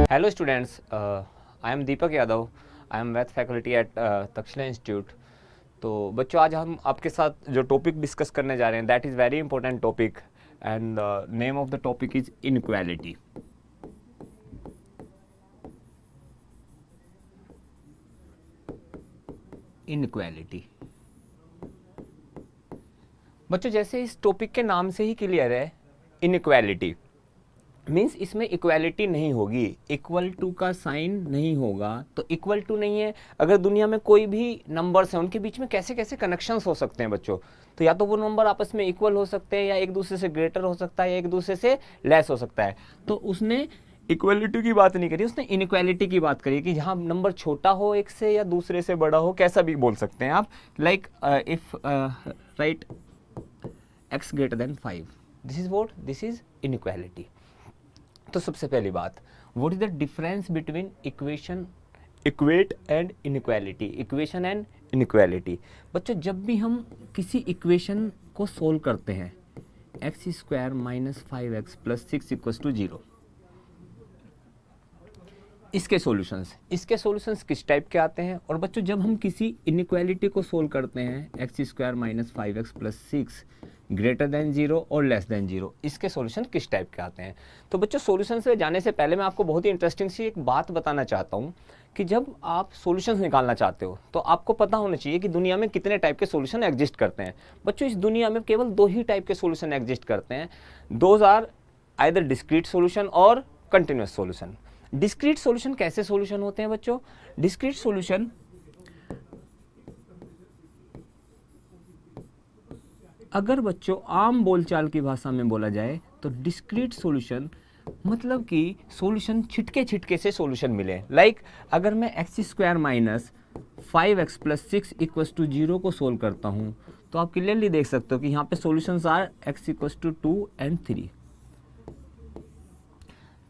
Hello students, I am Deepak Yadav. I am math faculty at Takshashila institute. तो बच्चों आज हम आपके साथ जो टॉपिक डिस्कस करने जा रहे हैं that is very important topic and name of the topic is inequality. Inequality बच्चों जैसे इस टॉपिक के नाम से ही क्लियर है, इनइक्वालिटी मीन्स इसमें इक्वालिटी नहीं होगी, इक्वल टू का साइन नहीं होगा। तो इक्वल टू नहीं है, अगर दुनिया में कोई भी नंबर्स हैं उनके बीच में कैसे कैसे कनेक्शंस हो सकते हैं बच्चों। तो या तो वो नंबर आपस में इक्वल हो सकते हैं, या एक दूसरे से ग्रेटर हो सकता है, या एक दूसरे से लेस हो सकता है। तो उसने इक्वलिटी की बात नहीं करी, उसने इनइक्वालिटी की बात करी कि जहाँ नंबर छोटा हो एक से या दूसरे से बड़ा हो, कैसा भी बोल सकते हैं आप। Like if right x greater than 5, this is what, this is inequality. तो सबसे पहली बात, what is the difference between equate and inequality, equation and inequality. बच्चों जब भी हम किसी इक्वेशन को सोल्व करते हैं, x square minus 5x plus 6 equals to 0, इसके सॉल्यूशंस किस टाइप के आते हैं। और बच्चों जब हम किसी इनइक्वालिटी को सोल्व करते हैं, x square minus 5x plus 6 greater than 0 और लेस देन 0, इसके सॉल्यूशन किस टाइप के आते हैं। तो बच्चों सॉल्यूशन से जाने से पहले मैं आपको बहुत ही इंटरेस्टिंग सी एक बात बताना चाहता हूँ कि जब आप सॉल्यूशंस निकालना चाहते हो तो आपको पता होना चाहिए कि दुनिया में कितने टाइप के सॉल्यूशन एग्जिस्ट करते हैं। बच्चों इस दुनिया में केवल 2 ही टाइप के सॉल्यूशन एग्जिस्ट करते हैं, those are either discrete solution और कंटिन्यूअस सॉल्यूशन। डिस्क्रीट सॉल्यूशन कैसे सॉल्यूशन होते हैं बच्चों? डिस्क्रीट सॉल्यूशन अगर बच्चों आम बोलचाल की भाषा में बोला जाए तो डिस्क्रीट सॉल्यूशन मतलब कि सॉल्यूशन छिटके छिटके से सॉल्यूशन मिले। लाइक अगर मैं x square minus 5x plus 6 equals to 0 को सोल्व करता हूं तो आप क्लियरली देख सकते हो कि यहाँ पे solutions are x equals to 2 and 3।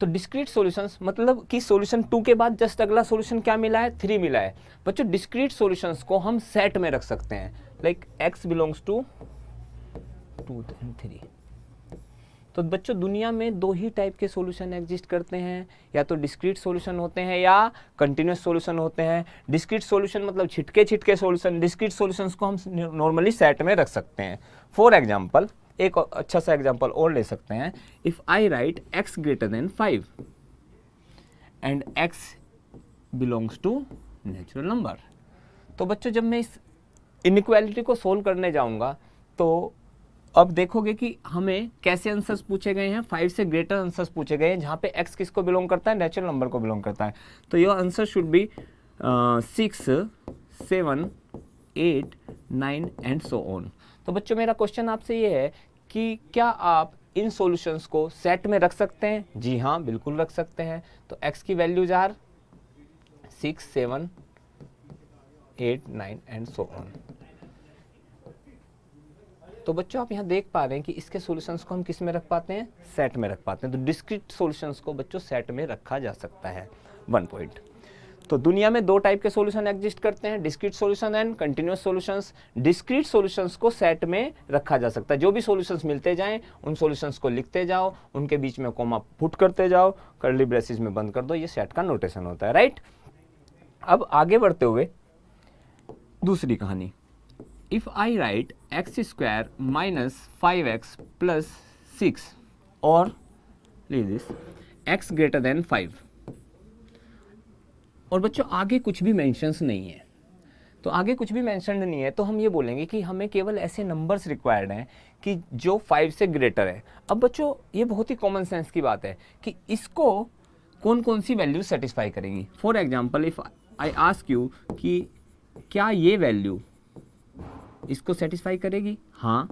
तो डिस्क्रीट सॉल्यूशंस मतलब कि सॉल्यूशन 2 के बाद जस्ट अगला सॉल्यूशन क्या मिला है, 3 मिला है। बच्चों डिस्क्रीट सॉल्यूशंस को हम सेट में रख सकते हैं, like x belongs to 2 and 3। तो बच्चों दुनिया में 2 ही टाइप के सॉल्यूशन एग्जिस्ट करते हैं, या तो डिस्क्रीट सॉल्यूशन होते हैं या कंटिन्यूअस सॉल्यूशन होते हैं। डिस्क्रीट सॉल्यूशन मतलब छिटके छिटके सॉल्यूशन, डिस्क्रीट सॉल्यूशंस को हम नॉर्मली सेट में रख सकते हैं। फॉर एग्जांपल एक अच्छा सा एग्जांपल और ले सकते हैं, if I right x greater than 5 and x belongs to natural number. तो बच्चों जब मैं इस इनइक्वालिटी को सोल्व करने जाऊंगा तो अब देखोगे कि हमें कैसे आंसर्स पूछे गए हैं, 5 से ग्रेटर आंसर्स पूछे गए हैं, जहाँ पे x किसको बिलोंग करता है, नेचुरल नंबर को बिलोंग करता है। तो your answer should be 6, 7, 8, 9 and so on. तो बच्चों मेरा क्वेश्चन आपसे ये है कि क्या आप इन सॉल्यूशंस को सेट में रख सकते हैं? जी हाँ, बिल्कुल रख सकते हैं। तो x की values are 6, 7, 8, 9 and so on. तो बच्चों आप यहाँ देख पा रहे हैं कि इसके सॉल्यूशंस को हम किस में रख पाते हैं, सेट में रख पाते हैं। तो डिस्क्रीट सॉल्यूशंस को बच्चों सेट में रखा जा सकता है। 1 पॉइंट। तो दुनिया में 2 टाइप के सॉल्यूशन एग्जिस्ट करते हैं, discrete solution and continuous solutions. Discrete solutions को सेट में रखा जा सकता है, जो भी सॉल्यूशंस मिलते जाएं उन सॉल्यूशंस को लिखते जाओ, उनके बीच में कॉमा पुट करते जाओ, कर्ली ब्रेसेस में बंद कर दो, ये सेट का नोटेशन होता है, राइट। अब आगे बढ़ते हुए दूसरी कहानी, if I right x square minus 5x plus 6 और leave this x greater than 5, और बच्चों आगे कुछ भी मेंशंस नहीं है। तो आगे कुछ भी मेंशन्ड नहीं है तो हम ये बोलेंगे कि हमें केवल ऐसे नंबर्स रिक्वायर्ड हैं कि जो 5 से ग्रेटर है। अब बच्चों ये बहुत ही कॉमन सेंस की बात है कि इसको कौन कौन सी वैल्यू सेटिस्फाई करेंगी। For example if I ask you कि क्या ये वैल्यू इसको सेटिस्फाई करेगी? हाँ,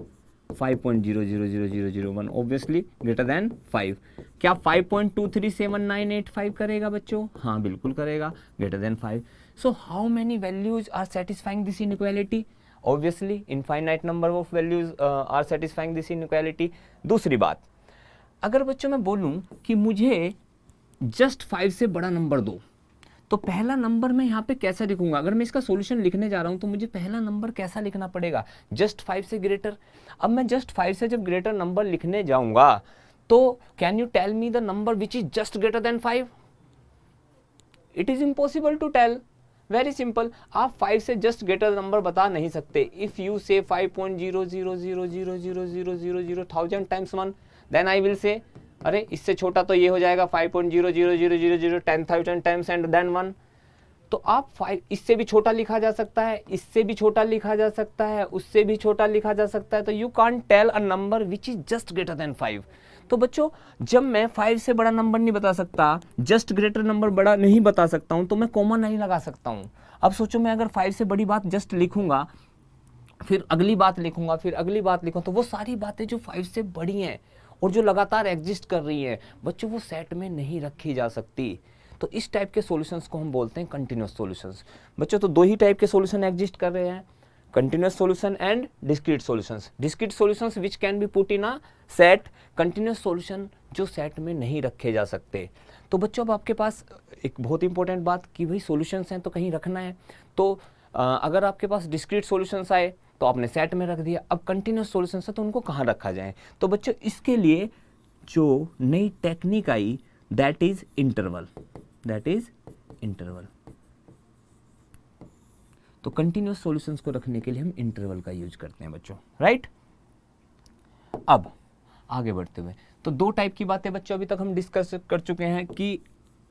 5.000001 ऑब्वियसली ग्रेटर देन 5। क्या 5.237985 करेगा बच्चों? हाँ बिल्कुल करेगा, greater than 5। So how many values are satisfying this inequality? Obviously infinite number of values are satisfying this inequality. दूसरी बात, अगर बच्चों मैं बोलूँ कि मुझे जस्ट 5 से बड़ा नंबर दो, तो पहला नंबर मैं यहाँ पे कैसा लिखूंगा? अगर मैं इसका सॉल्यूशन लिखने जा रहा हूँ तो मुझे पहला नंबर कैसा लिखना पड़ेगा? जस्ट 5 से ग्रेटर। अब मैं जस्ट 5 से जब ग्रेटर नंबर लिखने जाऊंगा तो can you tell me the number which is just greater than 5? It is impossible to tell, very simple. आप 5 से जस्ट ग्रेटर नंबर बता नहीं सकते। इफ यू से 5.000000000 times 1, then I will say अरे इससे छोटा तो ये हो जाएगा 5.0000000 10,000 टाइम्स एंड देन 1। तो आप 5 इससे भी छोटा लिखा जा सकता है, इससे भी छोटा लिखा जा सकता है, उससे भी छोटा लिखा जा सकता है। तो you can't tell a number which is just greater than 5। तो बच्चों जब मैं 5 से बड़ा नंबर नहीं बता सकता, जस्ट ग्रेटर नंबर बड़ा नहीं बता सकता हूं, तो मैं कॉमा नहीं लगा सकता हूं। अब सोचो मैं अगर 5 से बड़ी बात जस्ट लिखूंगा, फिर अगली बात लिखूंगा, फिर अगली बात लिखूंगा, तो वो सारी बातें जो 5 से बड़ी हैं और जो लगातार एग्जिस्ट कर रही हैं बच्चों, वो सेट में नहीं रखी जा सकती। तो इस टाइप के सॉल्यूशंस को हम बोलते हैं कंटिन्यूअस सॉल्यूशंस। बच्चों तो दो ही टाइप के सॉल्यूशन एग्जिस्ट कर रहे हैं, continuous solution and discrete solutions. Discrete solutions which can be put in a set, continuous solution जो सेट में नहीं रखे जा सकते। तो बच्चों अब आपके पास एक बहुत इंपॉर्टेंट बात कि भाई सॉल्यूशंस हैं तो कहीं रखना है। तो अगर आपके पास डिस्क्रीट सॉल्यूशंस आए तो आपने सेट में रख दिया, अब कंटिन्यूअस सॉल्यूशंस है तो उनको कहाँ रखा जाए। तो बच्चों इसके लिए जो नई technique I that is interval, that is interval. तो कंटिन्यूअस सॉल्यूशंस को रखने के लिए हम इंटरवल का यूज करते हैं बच्चों, राइट। अब आगे बढ़ते हुए तो दो टाइप की बातें बच्चों अभी तक हम डिस्कस कर चुके हैं कि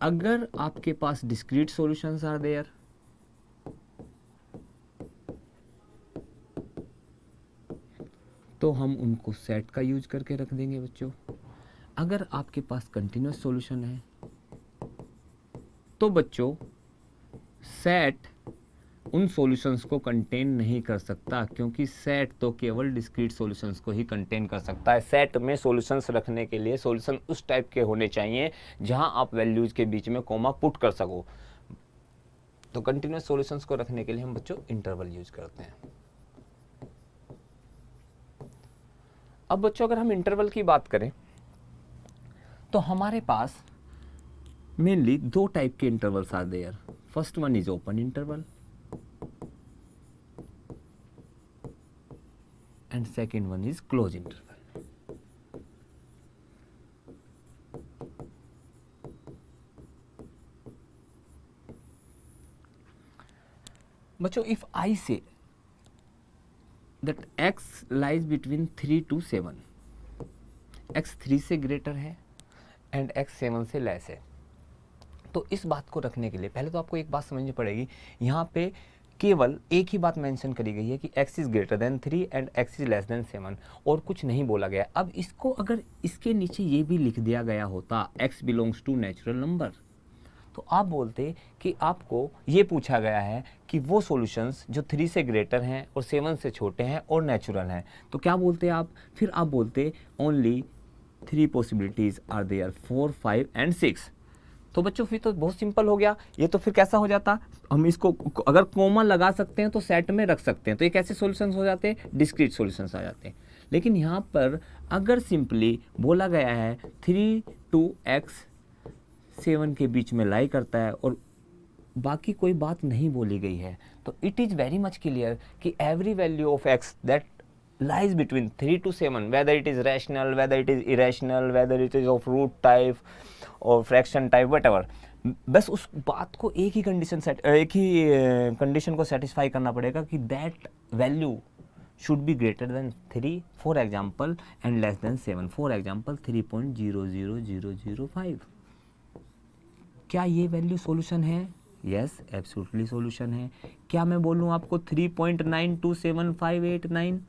अगर आपके पास डिस्क्रीट सॉल्यूशंस आर देयर, तो हम उनको सेट का यूज करके रख देंगे बच्चों। अगर आपके पास कंटिन्यूअस सॉल्यूशन है तो बच्चों सेट उन सॉल्यूशंस को कंटेन नहीं कर सकता, क्योंकि सेट तो केवल डिस्क्रीट सॉल्यूशंस को ही कंटेन कर सकता है। सेट में सॉल्यूशंस रखने के लिए सॉल्यूशन उस टाइप के होने चाहिए जहां आप वैल्यूज के बीच में कॉमा पुट कर सको। तो कंटिन्यूअस सॉल्यूशंस को रखने के लिए हम बच्चों इंटरवल यूज करते हैं। अब बच्चों अगर हम इंटरवल की बात करें तो हमारे पास मेनली दो टाइप के intervals are there. First one is open interval and second one is close interval. बच्चों if I say that x lies between 3 to 7, x 3 से ग्रेटर है एंड x 7 से लेस है, तो इस बात को रखने के लिए पहले तो आपको एक बात समझनी पड़ेगी। यहाँ पे केवल एक ही बात मेंशन करी गई है कि x is greater then 3 and x is less than 7, और कुछ नहीं बोला गया। अब इसको अगर इसके नीचे ये भी लिख दिया गया होता x belongs to natural number, तो आप बोलते कि आपको ये पूछा गया है कि वो सॉल्यूशंस जो 3 से ग्रेटर हैं और 7 से छोटे हैं और नेचुरल हैं, तो क्या बोलते आप? फिर आप बोलते only 3 possibilities are there, 4, 5 and 6। तो बच्चों फिर तो बहुत सिंपल हो गया। ये तो फिर कैसा हो जाता, हम इसको अगर कॉमा लगा सकते हैं तो सेट में रख सकते हैं, तो ये कैसे सॉल्यूशंस हो जाते हैं? डिस्क्रीट सॉल्यूशंस आ जाते हैं। लेकिन यहाँ पर अगर सिंपली बोला गया है 3 to x 7 के बीच में लाई करता है और बाकी कोई बात नहीं बोली गई है, तो it is very much clear कि every value of x that lies between 3 to 7, whether it is rational, whether it is irrational, whether it is of root type or fraction type, whatever, बस उस बात को एक ही condition को satisfy करना पड़ेगा कि that value should be greater than 3 for example and less than 7, for example 3.00005। क्या ये वैल्यू सॉल्यूशन है? यस, एब्सोल्युटली सॉल्यूशन है। क्या मैं बोलूँ आपको 3.927589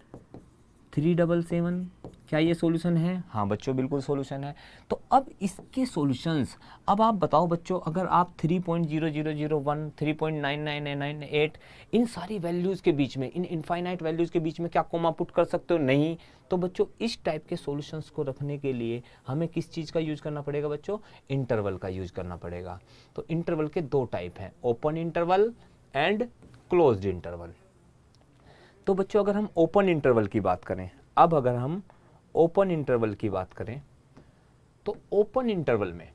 377, क्या ये सॉल्यूशन है? हाँ बच्चों बिल्कुल सॉल्यूशन है। तो अब इसके सॉल्यूशंस, अब आप बताओ बच्चों, अगर आप 3.0001 3.99998 इन सारी वैल्यूज़ के बीच में, इन इनफाइनाइट वैल्यूज़ के बीच में क्या कॉमा पुट कर सकते हो? नहीं। तो बच्चों इस टाइप के सॉल्यूशंस को रखने के लिए हमें किस चीज़ का यूज़ करना पड़ेगा बच्चों? इंटरवल का यूज़ करना पड़ेगा। तो इंटरवल के दो टाइप हैं, open interval and closed interval. तो बच्चों अगर हम ओपन इंटरवल की बात करें, अब अगर हम ओपन इंटरवल की बात करें तो ओपन इंटरवल में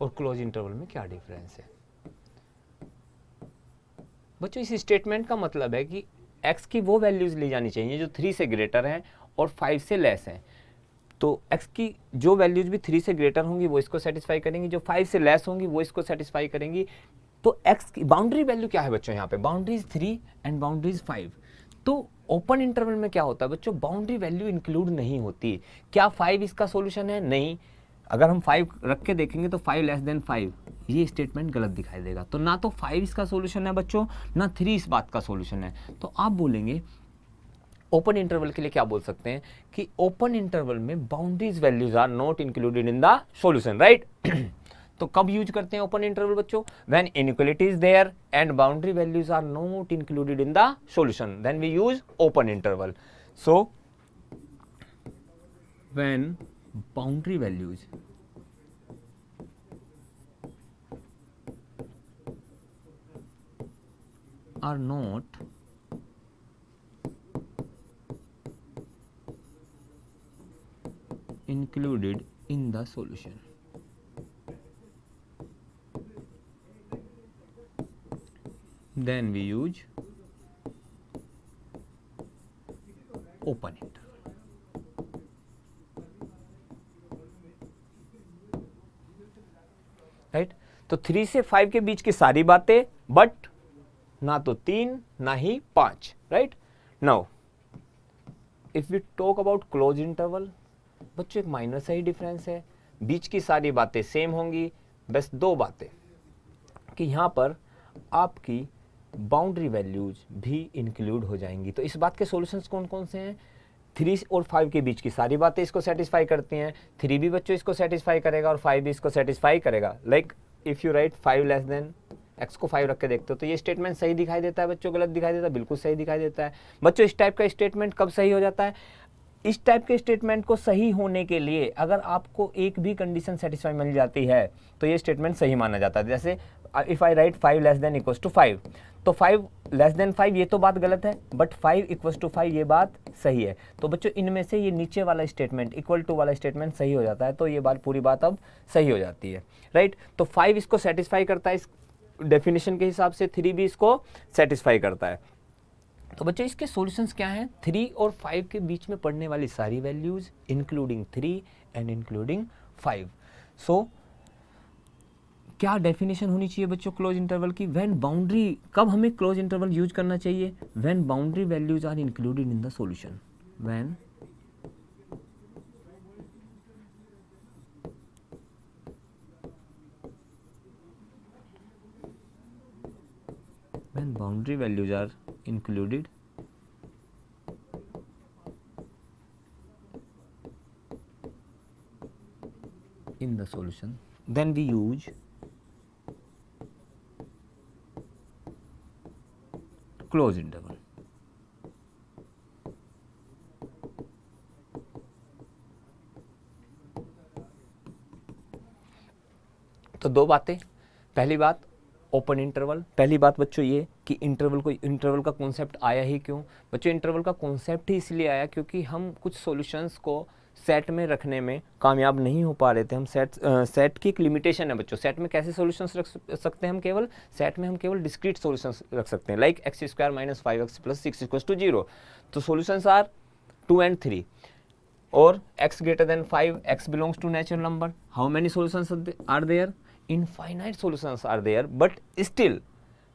और क्लोज इंटरवल में क्या डिफरेंस है? बच्चों इस स्टेटमेंट का मतलब है कि x की वो वैल्यूज ली जानी चाहिए जो 3 से ग्रेटर हैं और 5 से लेस हैं। तो x की जो वैल्यूज भी 3 से ग्रेटर होंगी वो इसको सेटिस्फाई करेंगी, जो 5 से लेस होंगी वो इसको सेटिस्फाई करेंगी। तो x की बाउंड्री वैल्यू क्या है बच्चों, यहाँ पे boundary is 3 and boundary is 5। तो ओपन इंटरवल में क्या होता है बच्चों, बाउंड्री वैल्यू इंक्लूड नहीं होती। क्या 5 इसका सॉल्यूशन है? नहीं। अगर हम 5 रख के देखेंगे तो 5 लेस देन 5 ये स्टेटमेंट गलत दिखाई देगा। तो ना तो 5 इसका सॉल्यूशन है बच्चों, ना 3 इस बात का सॉल्यूशन है। तो आप बोलेंगे ओपन इंटरवल के लिए क्या बोल सकते हैं कि ओपन इंटरवल में boundaries values are not included in the solution, right. तो कब यूज करते हैं ओपन इंटरवल बच्चों? When inequality is there and boundary values are not included in the solution, then we use open interval. So when boundary values are not included in the solution, then we use open interval, right. तो 3 से 5 के बीच की सारी बातें, but ना तो 3 ना ही 5, right. Now if we talk about close interval, बच्चों एक माइनर सा ही डिफरेंस है, बीच की सारी बातें सेम होंगी, बस 2 बातें कि यहाँ पर आपकी बाउंड्री वैल्यूज भी इंक्लूड हो जाएंगी। तो इस बात के सॉल्यूशंस कौन कौन से हैं? 3 और 5 के बीच की सारी बातें इसको सेटिस्फाई करती हैं, 3 भी बच्चों इसको सेटिस्फाई करेगा और 5 भी इसको सेटिस्फाई करेगा। Like if you right 5 less then x को 5 रख के देखते हो तो ये स्टेटमेंट सही दिखाई देता है बच्चों, गलत दिखाई देता है? बिल्कुल सही दिखाई देता है बच्चों। इस टाइप का स्टेटमेंट कब सही हो जाता है? इस टाइप के स्टेटमेंट को सही होने के लिए अगर आपको एक भी कंडीशन सेटिस्फाई मिल जाती है तो ये स्टेटमेंट सही माना जाता है। जैसे if I write 5 less than equals to 5, तो 5 लेस देन 5 ये तो बात गलत है, बट 5 इक्वल्स टू 5 ये बात सही है। तो बच्चों इनमें से ये नीचे वाला स्टेटमेंट इक्वल टू वाला स्टेटमेंट सही हो जाता है, तो ये बात पूरी बात अब सही हो जाती है, राइट। तो 5 इसको सेटिस्फाई करता है इस डेफिनेशन के हिसाब से, 3 भी इसको सेटिस्फाई करता है। तो बच्चों इसके सॉल्यूशंस क्या हैं? 3 और 5 के बीच में पढ़ने वाली सारी वैल्यूज इंक्लूडिंग 3 एंड इंक्लूडिंग 5। सो क्या डेफिनेशन होनी चाहिए बच्चों क्लोज इंटरवल की? व्हेन बाउंड्री, कब हमें क्लोज इंटरवल यूज करना चाहिए? When boundary values are included in the solution, when boundary values are included in the solution, then we use close interval. तो 2 बातें, पहली बात ओपन इंटरवल। पहली बात बच्चों ये कि इंटरवल का कॉन्सेप्ट आया ही क्यों? बच्चों इंटरवल का कॉन्सेप्ट ही इसलिए आया क्योंकि हम कुछ सॉल्यूशंस को सेट में रखने में कामयाब नहीं हो पा रहे थे। हम सेट की एक लिमिटेशन है बच्चों। सेट में कैसे सॉल्यूशंस रख सकते हैं हम? केवल सेट में हम केवल डिस्क्रीट सॉल्यूशंस रख सकते हैं, like x square minus 5x plus 6 equals to 0। तो सॉल्यूशंस आर 2 and 3 और x greater than 5, x belongs to natural number. How many solutions are there? Infinite solutions are there, but still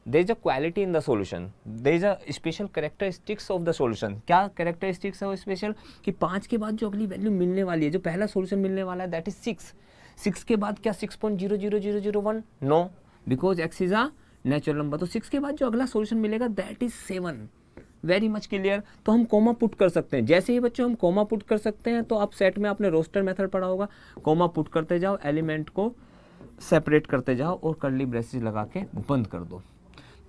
there is a quality in the solution, there is a special characteristics of the solution। क्या characteristics है वो special? कि 5 के बाद जो अगली value मिलने वाली है, जो पहला सॉल्यूशन मिलने वाला है, दैट इज 6। 6 के बाद क्या 6.00001? No, because x is a natural number. तो 6 के बाद जो अगला सॉल्यूशन मिलेगा that is 7। Very much clear. तो हम कोमा पुट कर सकते हैं। जैसे ही बच्चों हम कोमा पुट कर सकते हैं, तो आप सेट में आपने रोस्टर मेथड पढ़ा होगा, कोमा पुट करते जाओ, एलिमेंट को सेपरेट करते जाओ और कर्ली ब्रेसेस लगा के बंद कर दो।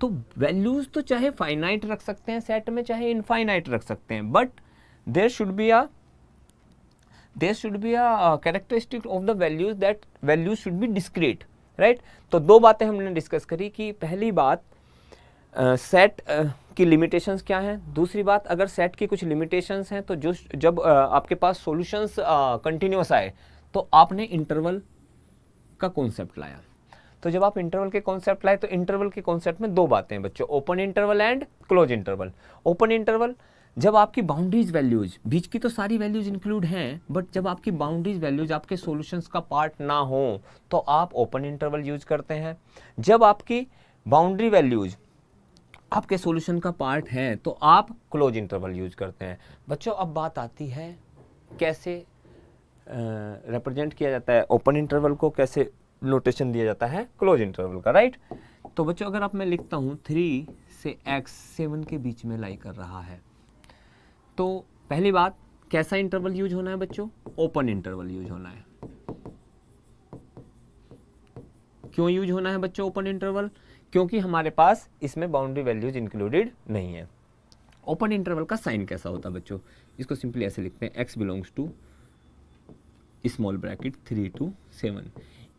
तो वैल्यूज तो चाहे फाइनाइट रख सकते हैं सेट में, चाहे इनफाइनाइट रख सकते हैं, but there should be a characteristic of the values, that values should be discrete, right. तो 2 बातें हमने डिस्कस करी कि पहली बात सेट की लिमिटेशंस क्या हैं, दूसरी बात अगर सेट की कुछ लिमिटेशंस हैं तो जब आपके पास सॉल्यूशंस कंटिन्यूअस आए तो आपने इंटरवल का कॉन्सेप्ट लाया। तो जब आप इंटरवल के कॉन्सेप्ट लाए तो इंटरवल के कॉन्सेप्ट में 2 बातें हैं बच्चों, open interval and close interval. Open interval जब आपकी बाउंड्रीज वैल्यूज, बीच की तो सारी वैल्यूज इंक्लूड हैं, बट जब आपकी बाउंड्रीज वैल्यूज आपके सॉल्यूशंस का पार्ट ना हो तो आप ओपन इंटरवल यूज करते हैं। जब आपकी बाउंड्री वैल्यूज आपके सॉल्यूशन का पार्ट है तो आप क्लोज इंटरवल यूज करते हैं। बच्चों अब बात आती है कैसे रिप्रेजेंट किया जाता है ओपन इंटरवल को, कैसे नोटेशन दिया जाता है क्लोज इंटरवल का, राइट। तो बच्चों अगर आप मैं लिखता हूँ 3 से x 7 के बीच में लाई कर रहा है, तो पहली बात कैसा इंटरवल यूज होना है बच्चों? ओपन इंटरवल यूज होना है। क्यों यूज होना है बच्चों ओपन इंटरवल? क्योंकि हमारे पास इसमें बाउंड्री वैल्यूज इंक्लूडेड नहीं है। ओपन इंटरवल का साइन कैसा होता है बच्चों? इसको सिंपली ऐसे लिखते हैं, x belongs to small bracket 3 to 7।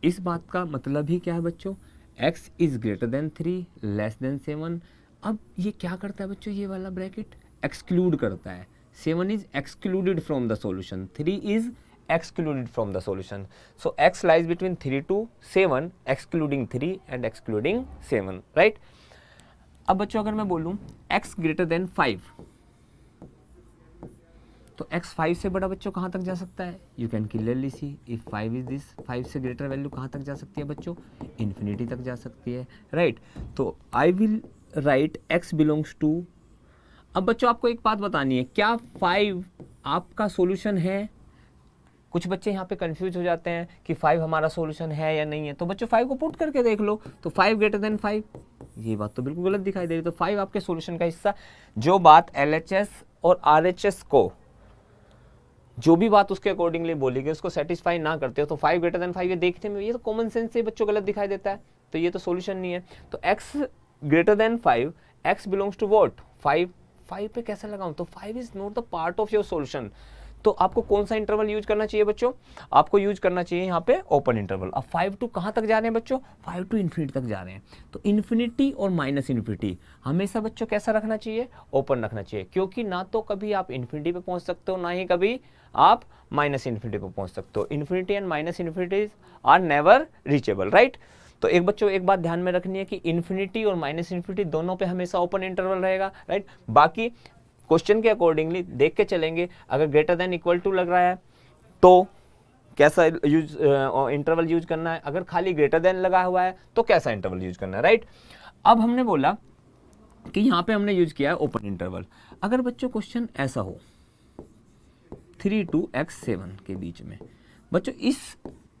इस बात का मतलब ही क्या है बच्चों? x is greater then 3 less than 7। अब ये क्या करता है बच्चों? ये वाला ब्रैकेट एक्सक्लूड करता है। 7 is excluded from the solution, 3 is excluded from the solution. So x lies between 3 to 7, excluding 3 and excluding 7, right? अब बच्चों अगर मैं बोलूं x greater than 5, तो x 5 से बड़ा बच्चों कहाँ तक जा सकता है? You can clearly see if 5 is this, 5 से ग्रेटर वैल्यू कहाँ तक जा सकती है बच्चों? इन्फिनिटी तक जा सकती है, राइट? तो I will write x belongs to, अब बच्चों आपको एक बात बतानी है, क्या 5 आपका सॉल्यूशन है? कुछ बच्चे यहाँ पे कंफ्यूज हो जाते हैं कि 5 हमारा सॉल्यूशन है या नहीं है। तो बच्चों 5 को पुट करके देख लो, तो 5 ग्रेटर देन 5, ये बात तो बिल्कुल गलत दिखाई दे रही। तो 5 आपके सॉल्यूशन का हिस्सा, जो बात LHS और RHS को, जो भी बात उसके अकॉर्डिंगली बोली गई उसको सेटिस्फाई ना करते हो, तो 5 ग्रेटर देन 5 ये देखने में, ये तो कॉमन सेंस से बच्चों गलत दिखाई देता है, तो ये तो सॉल्यूशन नहीं है। तो x greater than 5, x belongs to what? 5 पे कैसे लगाऊं? तो 5 is not the part of your solution. तो आपको कौन सा इंटरवल यूज करना चाहिए बच्चों? आपको यूज करना चाहिए यहाँ पे ओपन इंटरवल। अब 5 टू कहाँ तक जा रहे हैं बच्चों? 5 टू इन्फिनिटी तक जा रहे हैं। तो इन्फिनिटी और माइनस इन्फिनिटी हमेशा बच्चों कैसा रखना चाहिए? ओपन रखना चाहिए, क्योंकि ना तो कभी आप इन्फिनिटी पे पहुंच सकते हो, ना ही कभी आप माइनस इन्फिनिटी पे पहुंच सकते हो। Infinity and minus infinity are never reachable, right? तो एक बच्चों एक बात ध्यान में रखनी है कि इन्फिनिटी और माइनस इन्फिनिटी दोनों पे हमेशा ओपन इंटरवल रहेगा, राइट? बाकी क्वेश्चन के अकॉर्डिंगली देख के चलेंगे। अगर ग्रेटर देन इक्वल टू लग रहा है तो कैसा इंटरवल यूज करना है, अगर खाली ग्रेटर देन लगा हुआ है तो कैसा इंटरवल यूज करना है, राइट? अब हमने बोला कि यहाँ पे हमने यूज किया है ओपन इंटरवल। अगर बच्चों क्वेश्चन ऐसा हो 3 to x 7 के बीच में, बच्चों इस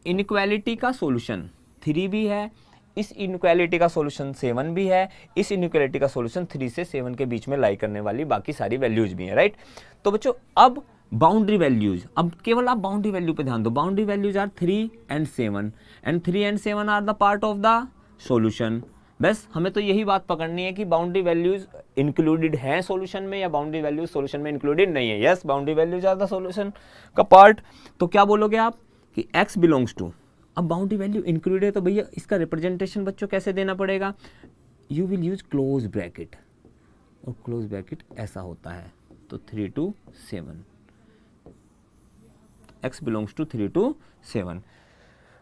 इनइक्वालिटी का सॉल्यूशन 3 भी है, इस इनइक्वालिटी का सॉल्यूशन 7 भी है, इस इनइक्वालिटी का सॉल्यूशन 3 से 7 के बीच में लाई करने वाली बाकी सारी वैल्यूज भी हैं, राइट? तो बच्चों अब बाउंड्री वैल्यूज, अब केवल आप बाउंड्री वैल्यू पे ध्यान दो। Boundary values are 3 and 7 and 3 and 7 are the part of the solution. बस हमें तो यही बात पकड़नी है कि बाउंड्री वैल्यूज इंक्लूडेड हैं सॉल्यूशन में या बाउंड्री वैल्यूज सॉल्यूशन में इंक्लूडेड नहीं है। Yes, boundary values are the solution का पार्ट। तो क्या बोलोगे आप कि x बिलोंग्स टू, अब बाउंड्री वैल्यू इंक्लूडेड है तो भैया इसका रिप्रेजेंटेशन बच्चों कैसे देना पड़ेगा? You will use close bracket, और क्लोज ब्रैकेट ऐसा होता है, तो 3 to 7, x belongs to 3 to 7।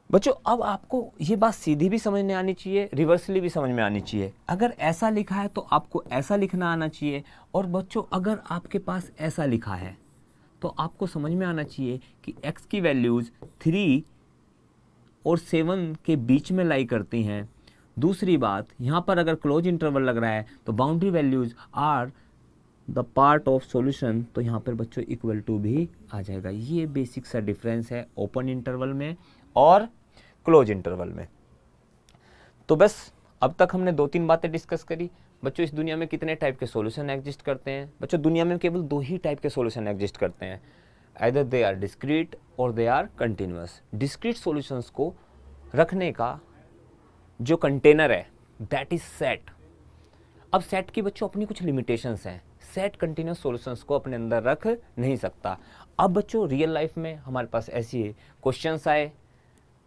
बच्चों अब आपको ये बात सीधी भी समझ में आनी चाहिए, रिवर्सली भी समझ में आनी चाहिए। अगर ऐसा लिखा है तो आपको ऐसा लिखना आना चाहिए, और बच्चों अगर आपके पास ऐसा लिखा है तो आपको समझ में आना चाहिए कि x की वैल्यूज 3 और 7 के बीच में लाई करती हैं। दूसरी बात, यहाँ पर अगर क्लोज इंटरवल लग रहा है तो boundary values are the part of solution, तो यहाँ पर बच्चों इक्वल टू भी आ जाएगा। ये बेसिक सा डिफरेंस है ओपन इंटरवल में और क्लोज इंटरवल में। तो बस अब तक हमने 2-3 बातें डिस्कस करी। बच्चों इस दुनिया में कितने टाइप के सॉल्यूशन एग्जिस्ट करते हैं? बच्चों दुनिया में केवल 2 ही टाइप के सॉल्यूशन एग्जिस्ट करते हैं, either they are discrete or they are continuous। discrete solutions को रखने का जो कंटेनर है that is set। अब सेट की बच्चों अपनी कुछ लिमिटेशंस हैं, सेट कंटिन्यूस सॉल्यूशंस को अपने अंदर रख नहीं सकता। अब बच्चों रियल लाइफ में हमारे पास ऐसी क्वेश्चंस आए,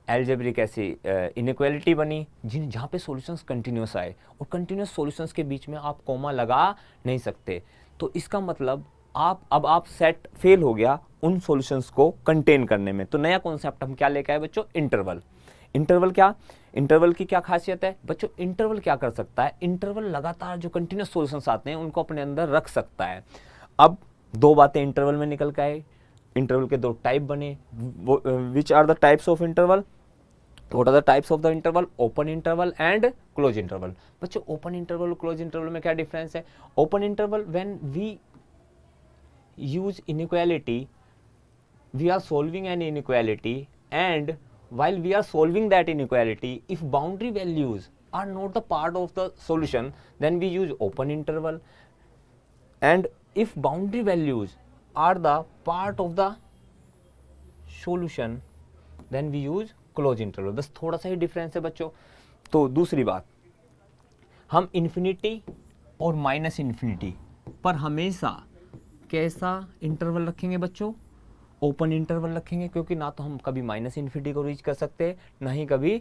एल्जेब्रिक ऐसी इनइक्वालिटी बनी जहाँ पे सॉल्यूशंस कंटिन्यूस आए, और कंटिन्यूस सॉल्यूशंस के बीच में आप कॉमा लगा नहीं सकते। तो इसका मतलब आप सेट फेल हो गया उन सॉल्यूशंस को कंटेन करने में। तो नया कॉन्सेप्ट हम क्या लेके आए बच्चों? इंटरवल। इंटरवल की क्या खासियत है बच्चों? इंटरवल क्या कर सकता है? इंटरवल लगातार जो कंटिन्यूस सॉल्यूशंस आते हैं उनको अपने अंदर रख सकता है। अब दो बातें इंटरवल में निकल के आए, इंटरवल के दो टाइप बने, which are the types of interval, what are the types of the interval, open interval and close interval. बच्चों ओपन इंटरवल और क्लोज इंटरवल में क्या डिफरेंस है? Open interval when we use inequality, we are solving an inequality, and while we are solving that inequality, if boundary values are not the part of the solution, then we use open interval, and if boundary values are the part of the solution, then we use close interval। बस थोड़ा सा ही difference है बच्चों। तो दूसरी बात, हम infinity और माइनस इन्फिनिटी पर हमेशा कैसा इंटरवल रखेंगे बच्चों? ओपन इंटरवल रखेंगे, क्योंकि ना तो हम कभी माइनस इन्फिनिटी को रीच कर सकते हैं, ना ही कभी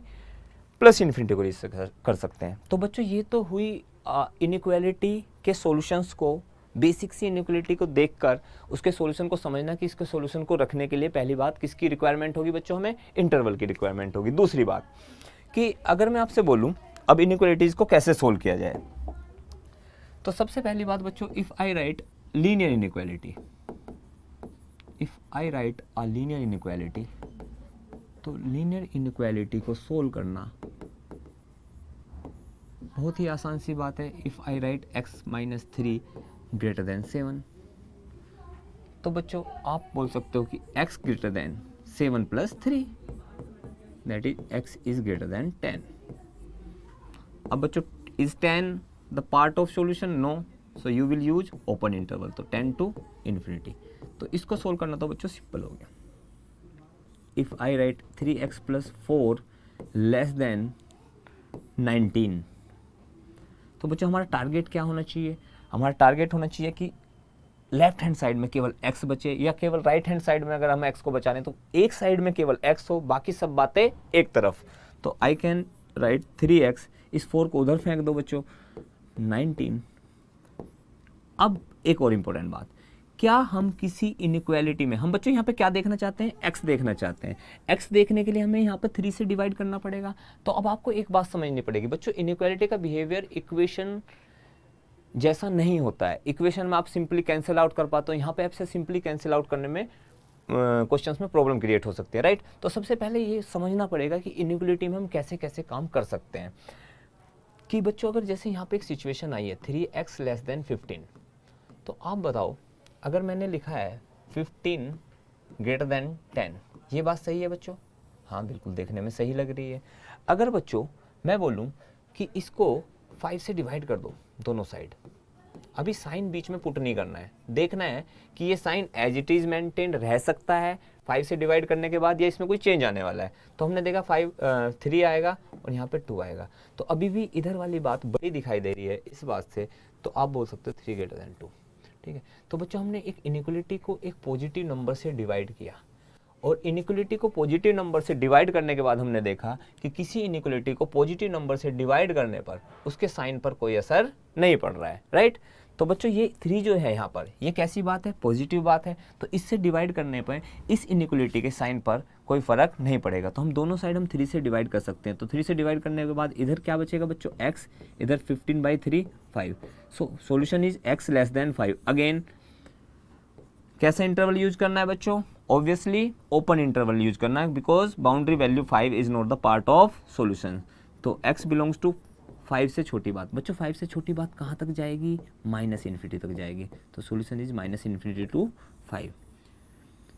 प्लस इन्फिनिटी को रीच कर सकते हैं। तो बच्चों ये तो हुई इनइक्वालिटी के सॉल्यूशंस को, बेसिक सी इनइक्वालिटी को देखकर उसके सॉल्यूशन को समझना कि इसके सॉल्यूशन को रखने के लिए पहली बात किसकी रिक्वायरमेंट होगी बच्चों? हमें इंटरवल की रिक्वायरमेंट होगी। दूसरी बात कि अगर मैं आपसे बोलूँ अब इनइक्वालिटीज़ को कैसे सोल्व किया जाए, तो सबसे पहली बात बच्चों, if I write linear inequality, if I write a linear inequality, तो लीनियर इनइक्वालिटी को सोल्व करना बहुत ही आसान सी बात है। इफ आई right x minus 3 greater than 7, तो बच्चों आप बोल सकते हो कि x greater than 7 plus 3, that is x is greater than 10। अब बच्चों is 10 the part of solution? No, so you will use open interval, तो 10 टू इन्फिनिटी। तो इसको सोल्व करना तो बच्चों सिंपल हो गया। If I right 3x plus 4 less than 19, तो बच्चों हमारा टारगेट क्या होना चाहिए? हमारा टारगेट होना चाहिए कि लेफ्ट हैंड साइड में केवल x बचे, या केवल राइट हैंड साइड में अगर हम x को बचा रहे हैं तो एक साइड में केवल x हो, बाकी सब बातें एक तरफ। तो आई कैन राइट 3x, इस 4 को उधर फेंक दो बच्चों, 19। अब एक और इम्पोर्टेंट बात, क्या हम किसी इनइक्वालिटी में, हम बच्चों यहाँ पे क्या देखना चाहते हैं? x देखना चाहते हैं। x देखने के लिए हमें यहाँ पे 3 से डिवाइड करना पड़ेगा। तो अब आपको एक बात समझनी पड़ेगी बच्चों, इनइक्वालिटी का बिहेवियर इक्वेशन जैसा नहीं होता है। इक्वेशन में आप सिंपली कैंसिल आउट कर पाते हो, यहाँ पे आपसे सिंपली कैंसिल आउट करने में क्वेश्चंस में प्रॉब्लम क्रिएट हो सकती है, राइट। तो सबसे पहले ये समझना पड़ेगा कि इनइक्वालिटी में हम कैसे कैसे काम कर सकते हैं। कि बच्चों अगर जैसे यहाँ पे एक सिचुएशन आई है 3x लेस देन 15, तो आप बताओ अगर मैंने लिखा है 15 ग्रेटर देन 10, ये बात सही है बच्चों? हाँ बिल्कुल, देखने में सही लग रही है। अगर बच्चों मैं बोलूँ कि इसको 5 से डिवाइड कर दो दोनों साइड, अभी साइन बीच में पुट नहीं करना है, देखना है कि ये sign as it is maintain रह सकता है 5 से डिवाइड करने के बाद, या इसमें कोई चेंज आने वाला है। तो हमने देखा 3 आएगा और यहाँ पे 2 आएगा, तो अभी भी इधर वाली बात बड़ी दिखाई दे रही है इस बात से, तो आप बोल सकते हो 3 ग्रेटर देन 2, ठीक है। तो बच्चों हमने एक इनइक्वालिटी को एक पॉजिटिव नंबर से डिवाइड किया, और इनइक्वालिटी को पॉजिटिव नंबर से डिवाइड करने के बाद हमने देखा कि किसी इनइक्वालिटी को पॉजिटिव नंबर से डिवाइड करने पर उसके साइन पर कोई असर नहीं पड़ रहा है, राइट। तो बच्चों ये 3 जो है यहाँ पर, ये कैसी बात है? पॉजिटिव बात है। तो इससे डिवाइड करने पर इस इनइक्वालिटी के साइन पर कोई फर्क नहीं पड़ेगा। तो हम दोनों साइड हम 3 से डिवाइड कर सकते हैं। तो 3 से डिवाइड करने के बाद इधर क्या बचेगा बच्चों? x, इधर 15/3 5। So solution is x less than 5। Again कैसा इंटरवल यूज करना है बच्चों? ऑब्वियसली ओपन इंटरवल यूज करना है, because boundary value 5 is not the part of solution. तो x बिलोंग्स टू 5 से छोटी बात। बच्चों 5 से छोटी बात कहाँ तक जाएगी? माइनस इन्फिनिटी तक जाएगी। तो solution is minus infinity to 5।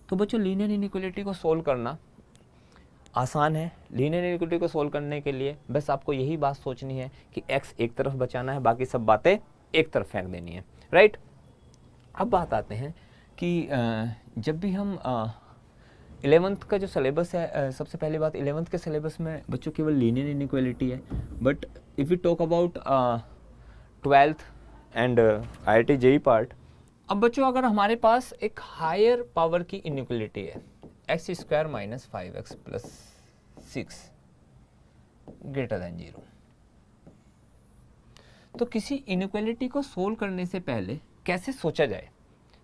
तो बच्चों लीनियर इनइक्वालिटी को सोल्व करना आसान है। लीनियर इनइक्वालिटी को सोल्व करने के लिए बस आपको यही बात सोचनी है कि x एक तरफ बचाना है, बाकी सब बातें एक तरफ फेंक देनी है, राइट। अब बात आते हैं कि जब भी हम 11th का जो सिलेबस है, सबसे पहली बात 11th के सिलेबस में बच्चों केवल लीनियर इनइक्वालिटी है। But if you talk about 12th and IIT JEE part, अब बच्चों अगर हमारे पास एक हायर पावर की इनइक्वालिटी है x² minus 5x plus 6 greater than 0, तो किसी इनइक्वालिटी को सोल्व करने से पहले कैसे सोचा जाए,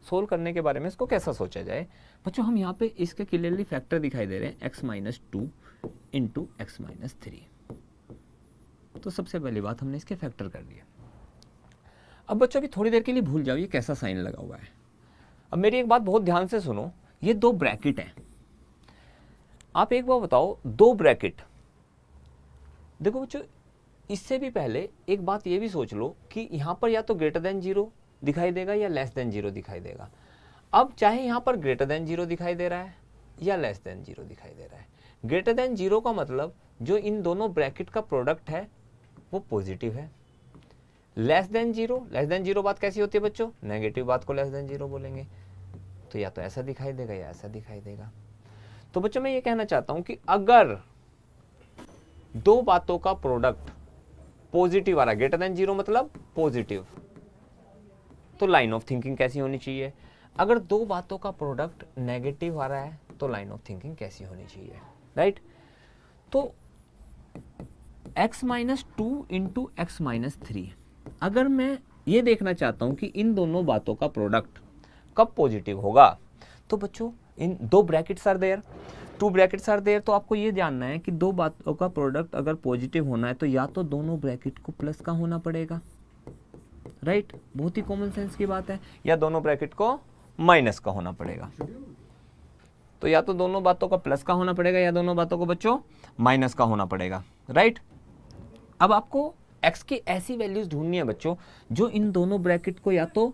सोल्व करने के बारे में इसको कैसा सोचा जाए बच्चों। हम यहाँ पे इसके क्लियरली फैक्टर दिखाई दे रहे हैं x-2 इंटू x-3। तो सबसे पहली बात हमने इसके फैक्टर कर दिया। अब बच्चों अभी थोड़ी देर के लिए भूल जाओ ये कैसा साइन लगा हुआ है, अब मेरी एक बात बहुत ध्यान से सुनो, ये दो ब्रैकेट हैं। आप एक बार बताओ, दो ब्रैकेट, देखो बच्चों इससे भी पहले एक बात ये भी सोच लो कि यहाँ पर या तो ग्रेटर देन 0 दिखाई देगा या लेस देन 0 दिखाई देगा। अब चाहे यहाँ पर ग्रेटर देन 0 दिखाई दे रहा है या लेस देन 0 दिखाई दे रहा है, ग्रेटर देन 0 का मतलब जो इन दोनों ब्रैकेट का प्रोडक्ट है वो पॉजिटिव है। लेस देन 0 बात कैसी होती है बच्चों, नेगेटिव बात को लेस देन 0 बोलेंगे। तो या तो ऐसा दिखाई देगा या ऐसा दिखाई देगा। तो बच्चों मैं ये कहना चाहता हूं कि अगर दो बातों का प्रोडक्ट पॉजिटिव आ रहा है, ग्रेटर देन 0 मतलब पॉजिटिव, तो लाइन ऑफ थिंकिंग कैसी होनी चाहिए। अगर दो बातों का प्रोडक्ट नेगेटिव आ रहा है तो लाइन ऑफ थिंकिंग कैसी होनी चाहिए, राइट। तो x-2 इंटू x-3, अगर मैं ये देखना चाहता हूं कि इन दोनों बातों का प्रोडक्ट कब पॉजिटिव होगा, तो बच्चों इन दो brackets are there, 2 brackets are there. तो आपको ये जानना है कि दो बातों का प्रोडक्ट अगर पॉजिटिव होना है तो या तो दोनों ब्रैकेट को प्लस का होना पड़ेगा, राइट, बहुत ही कॉमन सेंस की बात है, या दोनों ब्रैकेट को माइनस का होना पड़ेगा। तो या तो दोनों बातों का प्लस का होना पड़ेगा या दोनों बातों को बच्चों माइनस का होना पड़ेगा, राइट। अब आपको x की ऐसी वैल्यूज ढूंढनी है बच्चों जो इन दोनों ब्रैकेट को या तो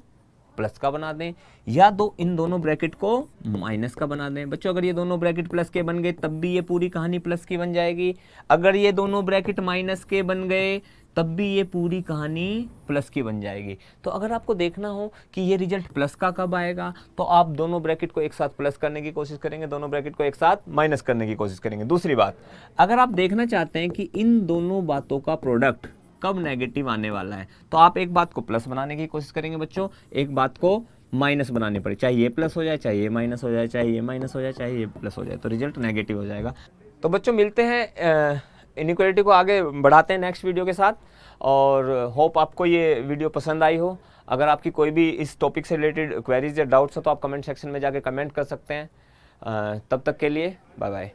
प्लस का बना दें या इन दोनों ब्रैकेट को माइनस का बना दें। बच्चों अगर ये दोनों ब्रैकेट प्लस के बन गए तब भी ये पूरी कहानी प्लस की बन जाएगी, अगर ये दोनों ब्रैकेट माइनस के बन गए तब भी ये पूरी कहानी प्लस की बन जाएगी। तो अगर आपको देखना हो कि ये रिजल्ट प्लस का कब आएगा तो आप दोनों ब्रैकेट को एक साथ प्लस करने की कोशिश करेंगे, दोनों ब्रैकेट को एक साथ माइनस करने की कोशिश करेंगे। दूसरी बात, अगर आप देखना चाहते हैं कि इन दोनों बातों का प्रोडक्ट कब नेगेटिव आने वाला है तो आप एक बात को प्लस बनाने की कोशिश करेंगे बच्चों, एक बात को माइनस बनानी पड़े, चाहे ये प्लस हो जाए, चाहे ये माइनस हो जाए, चाहे ये माइनस हो जाए, चाहे ये प्लस हो जाए, तो रिजल्ट नेगेटिव हो जाएगा। तो बच्चों मिलते हैं, इनइक्वालिटी को आगे बढ़ाते हैं नेक्स्ट वीडियो के साथ, और होप आपको ये वीडियो पसंद आई हो। अगर आपकी कोई भी इस टॉपिक से रिलेटेड क्वेरीज या डाउट्स हो तो आप कमेंट सेक्शन में जाके कमेंट कर सकते हैं। तब तक के लिए बाय बाय।